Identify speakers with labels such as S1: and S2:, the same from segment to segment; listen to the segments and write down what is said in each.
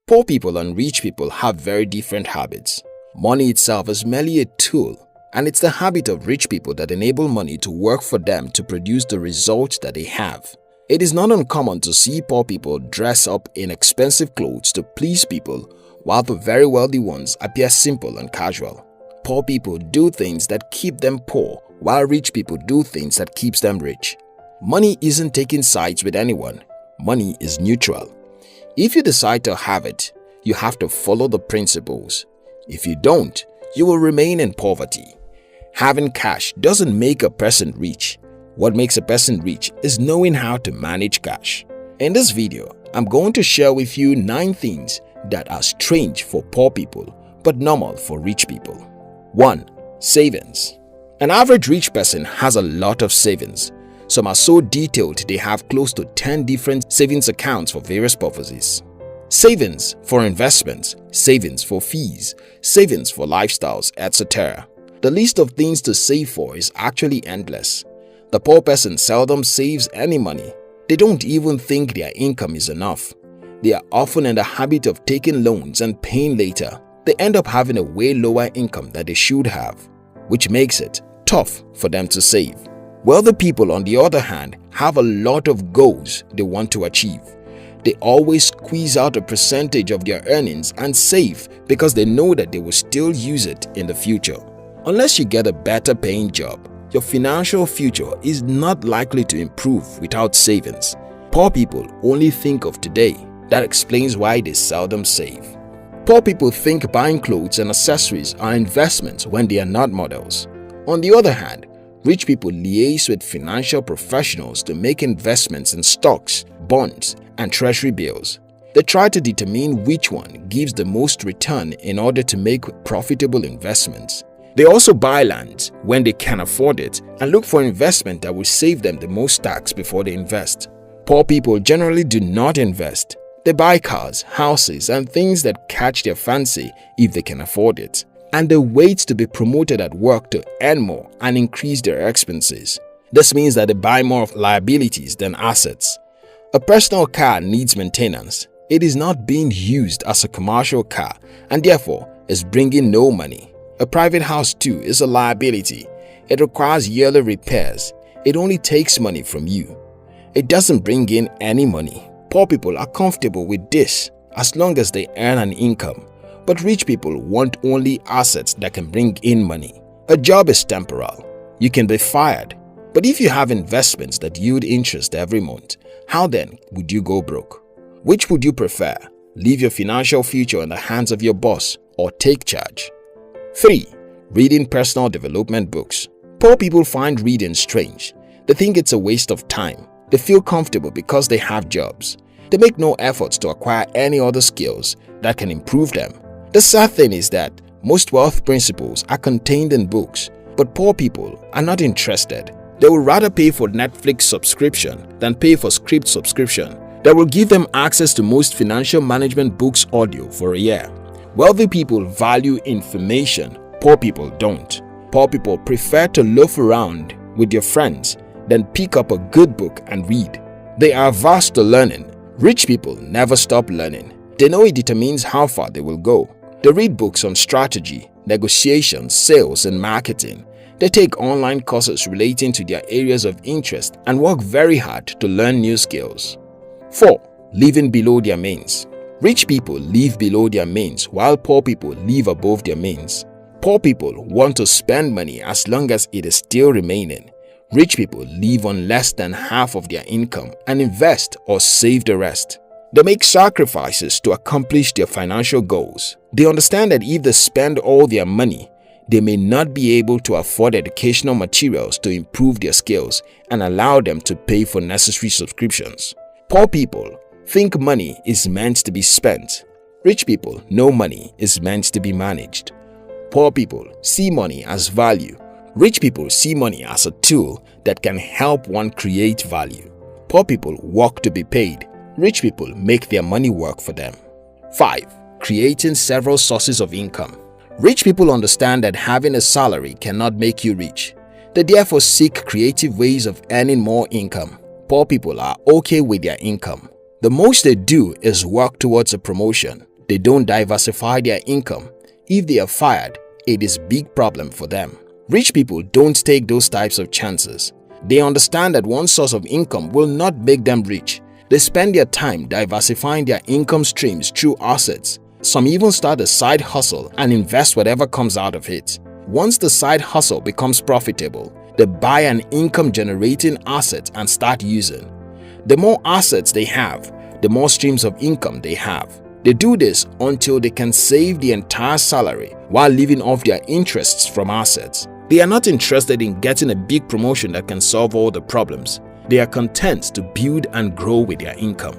S1: Poor people and rich people have very different habits. Money itself is merely a tool, and it's the habit of rich people that enable money to work for them to produce the results that they have. It is not uncommon to see poor people dress up in expensive clothes to please people, while the very wealthy ones appear simple and casual. Poor people do things that keep them poor, while rich people do things that keeps them rich. Money isn't taking sides with anyone. Money is neutral. If you decide to have it, you have to follow the principles. If you don't, you will remain in poverty. Having cash doesn't make a person rich. What makes a person rich is knowing how to manage cash. In this video, I'm going to share with you 9 things that are strange for poor people but normal for rich people. 1. Savings. An average rich person has a lot of savings. Some are so detailed they have close to 10 different savings accounts for various purposes. Savings for investments, savings for fees, savings for lifestyles, etc. The list of things to save for is actually endless. The poor person seldom saves any money. They don't even think their income is enough. They are often in the habit of taking loans and paying later. They end up having a way lower income than they should have, which makes it tough for them to save. Wealthy people, on the other hand, have a lot of goals they want to achieve. They always squeeze out a percentage of their earnings and save because they know that they will still use it in the future. Unless you get a better paying job, your financial future is not likely to improve without savings. Poor people only think of today. That explains why they seldom save. Poor people think buying clothes and accessories are investments when they are not models. On the other hand, rich people liaise with financial professionals to make investments in stocks, bonds, and treasury bills. They try to determine which one gives the most return in order to make profitable investments. They also buy land when they can afford it and look for investment that will save them the most tax before they invest. Poor people generally do not invest. They buy cars, houses, and things that catch their fancy if they can afford it. And they wait to be promoted at work to earn more and increase their expenses. This means that they buy more of liabilities than assets. A personal car needs maintenance. It is not being used as a commercial car and therefore is bringing no money. A private house too is a liability. It requires yearly repairs. It only takes money from you. It doesn't bring in any money. Poor people are comfortable with this as long as they earn an income. But rich people want only assets that can bring in money. A job is temporal. You can be fired. But if you have investments that yield interest every month, how then would you go broke? Which would you prefer? Leave your financial future in the hands of your boss or take charge? 3. Reading personal development books. Poor people find reading strange. They think it's a waste of time. They feel comfortable because they have jobs. They make no efforts to acquire any other skills that can improve them. The sad thing is that most wealth principles are contained in books, but poor people are not interested. They would rather pay for Netflix subscription than pay for script subscription that will give them access to most financial management books audio for a year. Wealthy people value information, poor people don't. Poor people prefer to loaf around with your friends than pick up a good book and read. They are averse to learning. Rich people never stop learning. They know it determines how far they will go. They read books on strategy, negotiation, sales, and marketing. They take online courses relating to their areas of interest and work very hard to learn new skills. 4. Living below their means. Rich people live below their means while poor people live above their means. Poor people want to spend money as long as it is still remaining. Rich people live on less than half of their income and invest or save the rest. They make sacrifices to accomplish their financial goals. They understand that if they spend all their money, they may not be able to afford educational materials to improve their skills and allow them to pay for necessary subscriptions. Poor people think money is meant to be spent. Rich people know money is meant to be managed. Poor people see money as value. Rich people see money as a tool that can help one create value. Poor people work to be paid. Rich people make their money work for them. 5. Creating several sources of income. Rich people understand that having a salary cannot make you rich. They therefore seek creative ways of earning more income. Poor people are okay with their income. The most they do is work towards a promotion. They don't diversify their income. If they are fired, it is a big problem for them. Rich people don't take those types of chances. They understand that one source of income will not make them rich. They spend their time diversifying their income streams through assets. Some even start a side hustle and invest whatever comes out of it. Once the side hustle becomes profitable, they buy an income-generating asset and start using. The more assets they have, the more streams of income they have. They do this until they can save the entire salary while living off their interests from assets. They are not interested in getting a big promotion that can solve all the problems. They are content to build and grow with their income.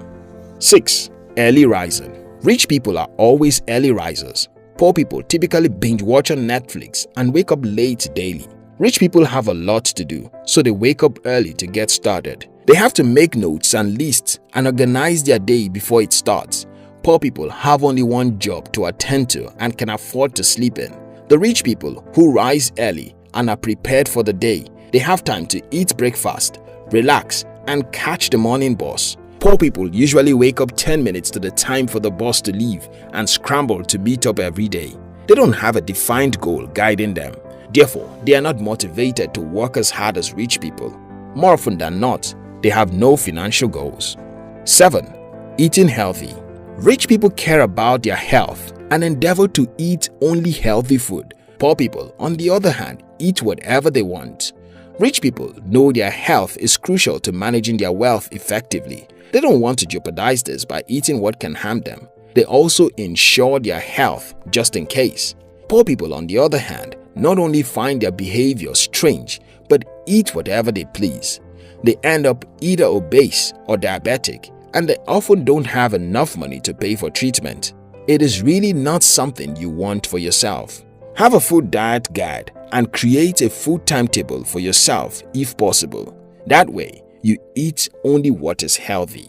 S1: 6. Early rising. Rich people are always early risers. Poor people typically binge watch on Netflix and wake up late daily. Rich people have a lot to do, so they wake up early to get started. They have to make notes and lists and organize their day before it starts. Poor people have only one job to attend to and can afford to sleep in. The rich people who rise early and are prepared for the day, they have time to eat breakfast, relax, and catch the morning bus. Poor people usually wake up 10 minutes to the time for the bus to leave and scramble to meet up every day. They don't have a defined goal guiding them. Therefore, they are not motivated to work as hard as rich people. More often than not, they have no financial goals. 7. Eating healthy. Rich people care about their health and endeavor to eat only healthy food. Poor people, on the other hand, eat whatever they want. Rich people know their health is crucial to managing their wealth effectively. They don't want to jeopardize this by eating what can harm them. They also ensure their health just in case. Poor people, on the other hand, not only find their behavior strange, but eat whatever they please. They end up either obese or diabetic, and they often don't have enough money to pay for treatment. It is really not something you want for yourself. Have a food diet guide and create a food timetable for yourself if possible. That way, you eat only what is healthy.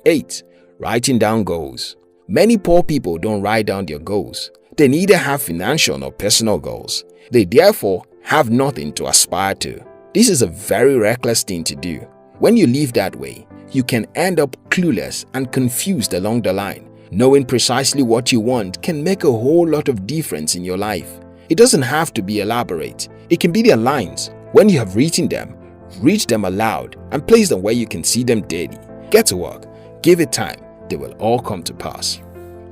S1: 8. Writing down goals. Many poor people don't write down their goals. They neither have financial nor personal goals. They therefore have nothing to aspire to. This is a very reckless thing to do. When you live that way, you can end up clueless and confused along the line. Knowing precisely what you want can make a whole lot of difference in your life. It doesn't have to be elaborate. It can be their lines. When you have written them, read them aloud and place them where you can see them daily. Get to work. Give it time. They will all come to pass.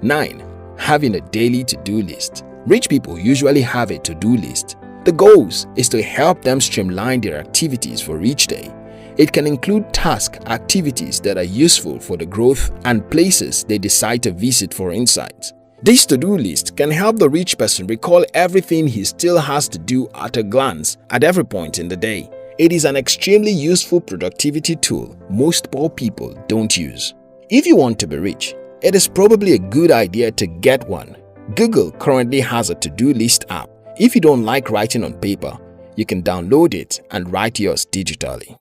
S1: 9. Having a daily to-do list. Rich people usually have a to-do list. The goals is to help them streamline their activities for each day. It can include task activities that are useful for the growth and places they decide to visit for insights. This to-do list can help the rich person recall everything he still has to do at a glance at every point in the day. It is an extremely useful productivity tool most poor people don't use. If you want to be rich, it is probably a good idea to get one. Google currently has a to-do list app. If you don't like writing on paper, you can download it and write yours digitally.